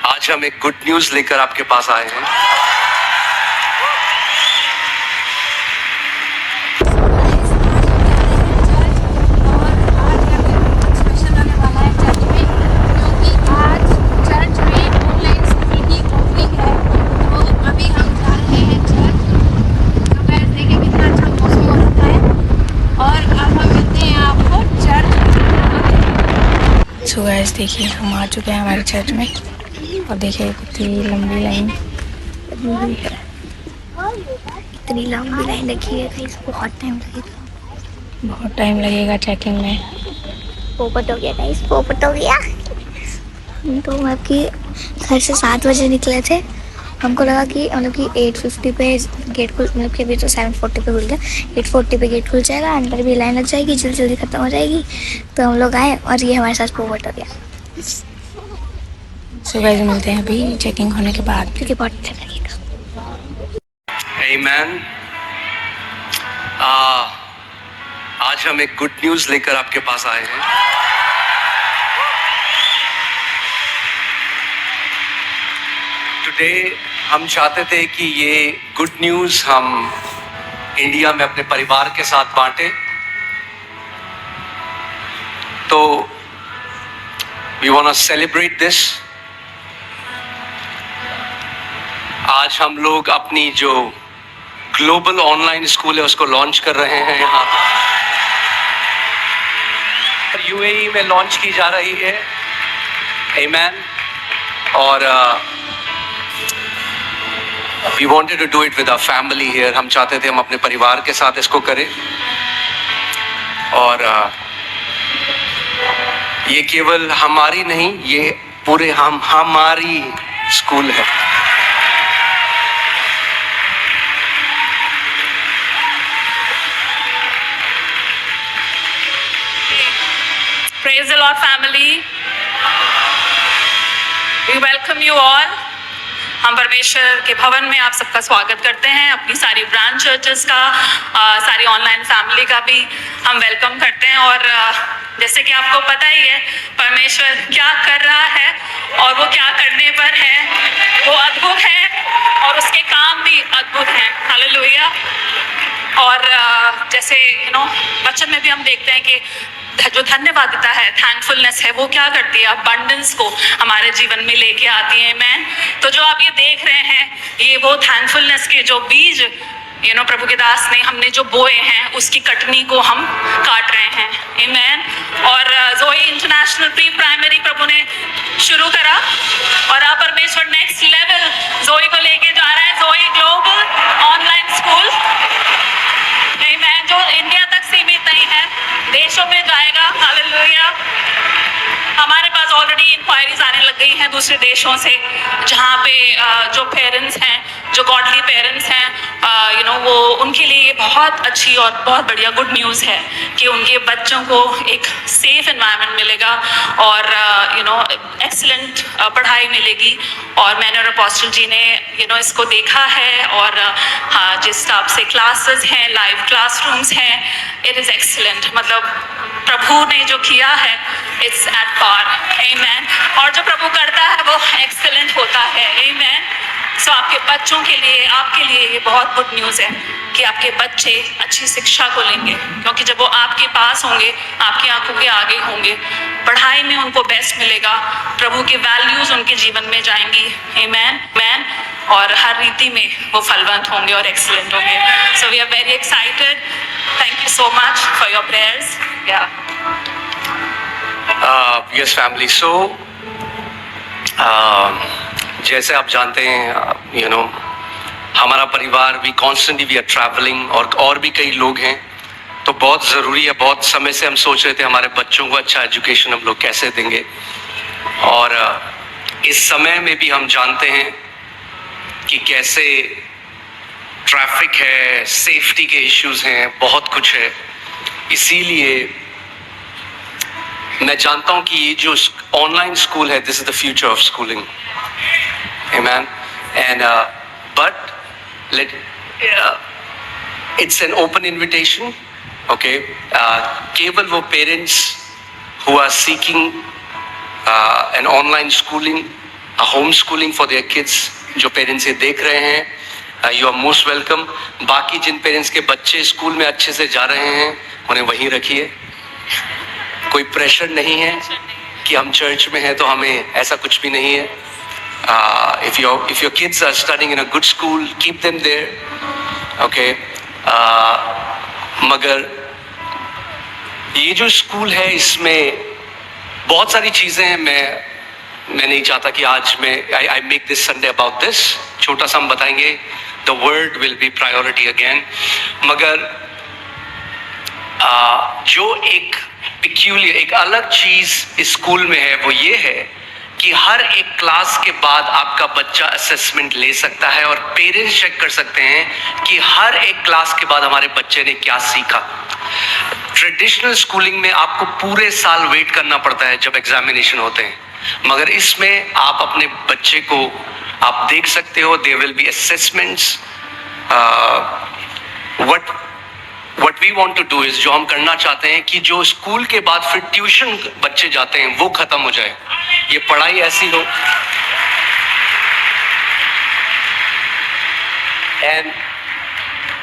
आज हम एक गुड न्यूज लेकर आपके पास आए हैं। सो गाइस देखिए हम आ चुके हैं हमारे चर्च में और देखिए कितनी लंबी लाइन है। इतनी लंबी लाइन रखी है गाइस, बहुत टाइम लगेगा चेकिंग में। पोपट हो गया गाइस, पोपट हो गया। हम तो आपकी घर से 7 बजे निकले थे। हमको लगा कि 8:50 पे गेट खुल, कि अभी तो 7:40 पे खुल गया, 8:40 पे गेट खुल जाएगा, अंदर भी लाइन लग जाएगी, जल्दी जल्दी खत्म हो जाएगी। तो हम लोग आए और ये हमारे साथ पोपट हो गया। सो गाइस मिलते हैं अभी चेकिंग होने के बाद, क्योंकि बहुत अच्छा लगेगा। आमेन। आज हम एक गुड न्यूज लेकर आपके पास आए हैं। टुडे हम चाहते थे कि ये गुड न्यूज हम इंडिया में अपने परिवार के साथ बांटे। तो we want to celebrate this. आज हम लोग अपनी जो ग्लोबल ऑनलाइन स्कूल है उसको लॉन्च कर रहे हैं। यहाँ यूएई में लॉन्च की जा रही है। आमेन। और we wanted to do it with our family here. हम चाहते थे हम अपने परिवार के साथ इसको करें। और ये केवल हमारी नहीं, ये पूरे हमारी स्कूल है। Praise the Lord, family. We welcome you all. हम परमेश्वर के भवन में आप सबका स्वागत करते हैं। अपनी सारी ब्रांच चर्चेस का, सारी ऑनलाइन फैमिली का भी हम वेलकम करते हैं। और जैसे कि आपको पता ही है परमेश्वर क्या कर रहा है और वो क्या करने पर है, वो अद्भुत है और उसके काम भी अद्भुत हैं। हालेलुया। और जैसे वचन में भी हम देखते हैं कि जो धन्यवादिता है, थैंकफुलनेस है, वो क्या करती है, अबंडेंस को हमारे जीवन में लेके आती है। मैन तो जो आप ये देख रहे हैं, ये वो थैंकफुलनेस के जो बीज प्रभु के दास ने हमने जो बोए हैं उसकी कटनी को हम काट रहे हैं। आमेन। और जोई इंटरनेशनल प्री प्राइमरी प्रभु ने शुरू करा और अब परमेश्वर नेक्स्ट लेवल जोई को लेके जा रहा है। जोई ग्लोबल ऑनलाइन स्कूल, आमेन, जो इंडिया तक सीमित नहीं है, देशों में जाएगा। हालेलुया। हमारे पास ऑलरेडी इंक्वायरीज आने लग गई हैं दूसरे देशों से, जहाँ पे जो पेरेंट्स हैं, जो गॉडली पेरेंट्स हैं, वो उनके लिए ये बहुत अच्छी और बहुत बढ़िया गुड न्यूज़ है कि उनके बच्चों को एक सेफ एनवायरनमेंट मिलेगा और एक्सीलेंट पढ़ाई मिलेगी। और मैंने और अपोस्टल जी ने इसको देखा है। और हाँ, जिस हिसाब से क्लासेस हैं, लाइव क्लासरूम्स हैं, इट इज़ एक्सीलेंट। मतलब प्रभु ने जो किया है इट्स एट पार। आमेन। और जो प्रभु करता है वो एक्सीलेंट होता है। आमेन। सो आपके बच्चों के लिए, आपके लिए ये बहुत गुड न्यूज़ है कि आपके बच्चे अच्छी शिक्षा को लेंगे, क्योंकि जब वो आपके पास होंगे, आपकी आंखों के आगे होंगे, पढ़ाई में उनको बेस्ट मिलेगा, प्रभु के वैल्यूज़ उनके जीवन में जाएंगी। आमेन। मैन और हर रीति में वो फलवंत होंगे और एक्सीलेंट होंगे। So we are very excited. Thank you so much for your prayers. Yes family. So जैसे आप जानते हैं हमारा परिवार भी कॉन्स्टेंटली वी आर ट्रैवलिंग और भी कई लोग हैं। तो बहुत ज़रूरी है, बहुत समय से हम सोच रहे थे हमारे बच्चों को अच्छा एजुकेशन हम लोग कैसे देंगे। और इस समय में भी हम जानते हैं कि कैसे ट्रैफिक है, सेफ्टी के इश्यूज हैं, बहुत कुछ है। इसीलिए मैं जानता हूं कि ये जो ऑनलाइन स्कूल है, this is the future of schooling. Amen. And but it's an open invitation. Okay, केवल वो parents who are seeking an online schooling home schooling for their kids. जो पेरेंट्स ये देख रहे हैं, यू आर मोस्ट वेलकम। बाकी जिन parents के बच्चे स्कूल में अच्छे से जा रहे हैं उन्हें वहीं रखिए। कोई प्रेशर नहीं है कि हम चर्च में हैं तो हमें, ऐसा कुछ भी नहीं है। If your kids are studying in a good school, keep them there, okay. मगर ये जो स्कूल है इसमें बहुत सारी चीजें हैं। मैं नहीं चाहता कि आज I make this Sunday about this. छोटा सा हम बताएंगे, the word will be priority again. मगर जो एक पिक्यूलियर, एक अलग चीज इस स्कूल में है वो ये है कि हर एक क्लास के बाद आपका बच्चा असेसमेंट ले सकता है और पेरेंट्स चेक कर सकते हैं कि हर एक क्लास के बाद हमारे बच्चे ने क्या सीखा। ट्रेडिशनल स्कूलिंग में आपको पूरे साल वेट करना पड़ता है जब एग्जामिनेशन होते हैं, मगर इसमें आप अपने बच्चे को आप देख सकते हो। There will be assessments. What we want to do is, जो हम करना चाहते हैं कि जो स्कूल के बाद फिर ट्यूशन बच्चे जाते हैं वो खत्म हो जाए, ये पढ़ाई ऐसी हो। And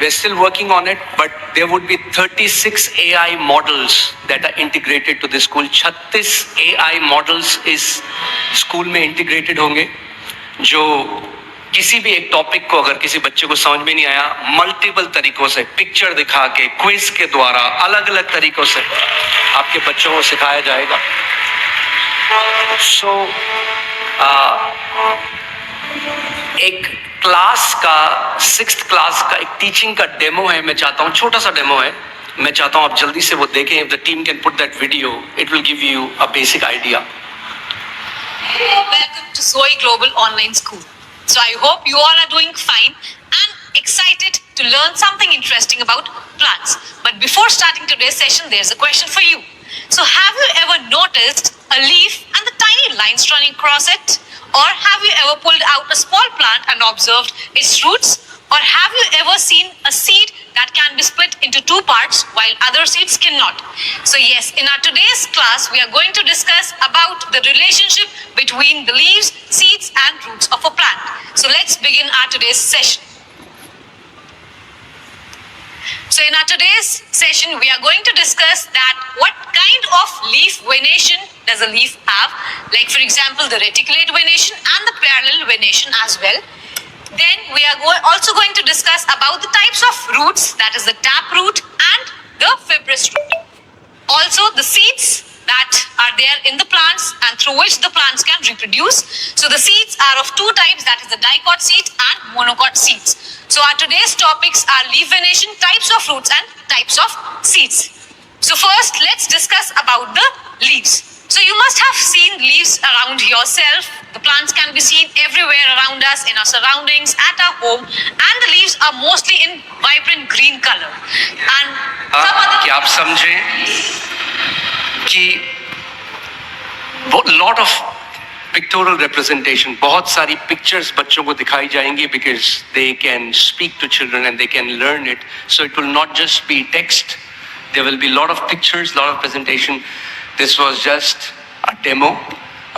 we're still working on it, but there would be 36 AI models that are integrated to the school. 36 AI models इस स्कूल में इंटीग्रेटेड होंगे, जो किसी भी एक टॉपिक को अगर किसी बच्चे को समझ में नहीं आया, मल्टीपल तरीकों से, पिक्चर दिखा के, क्विज के द्वारा, अलग अलग तरीकों से आपके बच्चों को सिखाया जाएगा। सो एक क्लास का, 6th क्लास का एक टीचिंग का डेमो है। मैं चाहता हूँ, छोटा सा डेमो है, मैं चाहता हूँ आप जल्दी से वो देखें। If the team can put that video, it will give you a basic idea. Welcome to Zoe Global Online School. So I hope you all are doing fine and excited to learn something interesting about plants. But before starting today's session, there's a question for you. So have you ever noticed a leaf and the tiny lines running across it? Or have you ever pulled out a small plant and observed its roots? Or have you ever seen a seed that can be split into two parts while other seeds cannot? So yes, in our today's class, we are going to discuss about the relationship between the leaves, seeds and roots of a plant. So let's begin our today's session. So in our today's session, we are going to discuss that what kind of leaf venation does a leaf have? Like for example, the reticulate venation and the parallel venation as well. Then we are also going to discuss about the types of roots, that is the tap root and the fibrous root. Also the seeds that are there in the plants and through which the plants can reproduce. So the seeds are of two types, that is the dicot seeds and monocot seeds. So our today's topics are leaf venation, types of roots and types of seeds. So first let's discuss about the leaves. So you must have seen leaves around yourself. The plants can be seen everywhere around us, in our surroundings, at our home, and the leaves are mostly in vibrant green color. And some other क्या आप समझें कि lot of pectoral representation, बहुत सारी pictures बच्चों को दिखाई जाएंगी, because they can speak to children and they can learn it. So it will not just be text, there will be lot of pictures, lot of presentation. This was just a demo.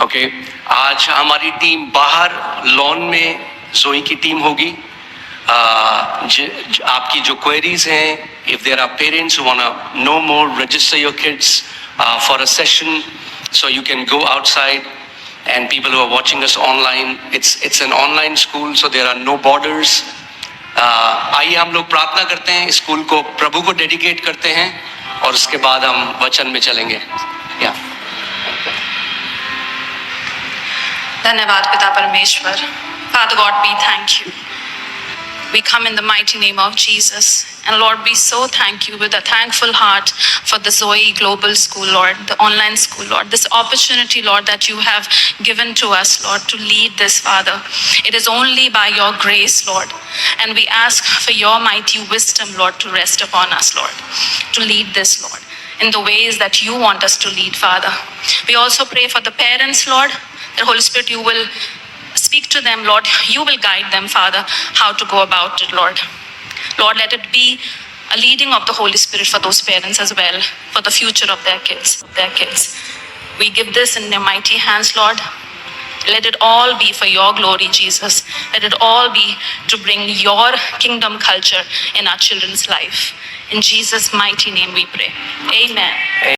Okay, आज हमारी team बाहर lawn में जोई की team होगी. आपकी जो queries हैं, if there are parents who want to know more, register your kids for a session, so you can go outside. And people who are watching us online, it's an online school, so there are no borders. आइए हम लोग प्रार्थना करते हैं, school को प्रभु को dedicate करते हैं और उसके बाद हम वचन में चलेंगे. धन्यवाद पिता परमेश्वर. Father God, we thank you. We come in the mighty name of Jesus. And Lord, we so thank you with a thankful heart for the Zoe Global School, Lord, the online school, Lord. This opportunity, Lord, that you have given to us, Lord, to lead this, Father. It is only by your grace, Lord. And we ask for your mighty wisdom, Lord, to rest upon us, Lord, to lead this, Lord, in the ways that you want us to lead, Father. We also pray for the parents, Lord, that Holy Spirit, you will speak to them, Lord. You will guide them, Father, how to go about it, Lord. Lord, let it be a leading of the Holy Spirit for those parents as well, for the future of their kids. We give this in your mighty hands, Lord. Let it all be for your glory, Jesus. Let it all be to bring your kingdom culture in our children's life. In Jesus' mighty name we pray. Amen.